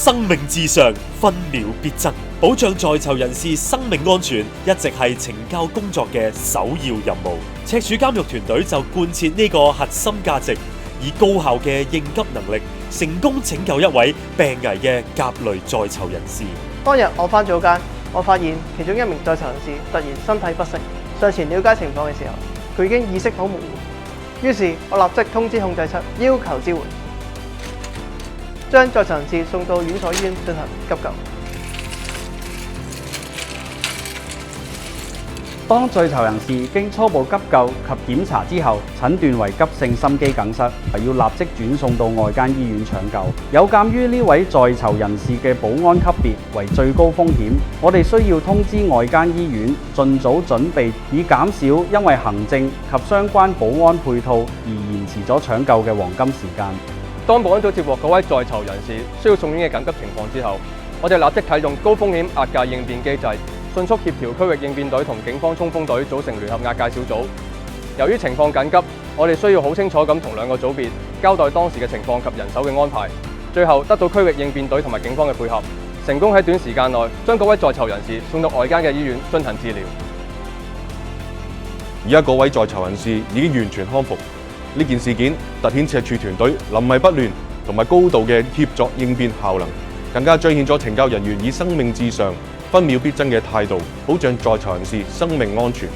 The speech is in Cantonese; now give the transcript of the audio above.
生命至上，分秒必爭，保障在囚人士生命安全一直係懲教工作嘅首要任務。赤柱監獄團隊就貫徹呢個核心價值，以高效嘅應急能力，成功拯救一位病危嘅甲類在囚人士。當日我返早間，我發現其中一名在囚人士突然身體不適，上前了解情況嘅時候，佢已經意識好模糊。於是我立即通知控制室，要求支援，將在囚人士送到院所醫院進行急救。當在囚人士經初步急救及檢查之後，診斷為急性心肌梗塞，要立即轉送到外間醫院搶救。有鑑於呢位在囚人士嘅保安級別為最高風險，我哋需要通知外間醫院盡早準備，以減少因為行政及相關保安配套而延遲咗搶救嘅黃金時間。當保安組接獲嗰位在囚人士需要送院嘅緊急情況之後，我哋立即啟動高風險壓界應變機制，迅速協調區域應變隊同警方衝鋒隊組成聯合壓界小組。由於情況緊急，我哋需要好清楚咁同兩個組別交代當時嘅情況及人手嘅安排。最後得到區域應變隊同埋警方嘅配合，成功喺短時間內將嗰位在囚人士送到外間嘅醫院進行治療。而家嗰位在囚人士已經完全康復。呢件事件凸顯赤柱團隊臨危不亂同埋高度嘅協作應變效能，更加彰顯咗懲教人員以生命至上、分秒必爭嘅態度，保障在囚人士生命安全。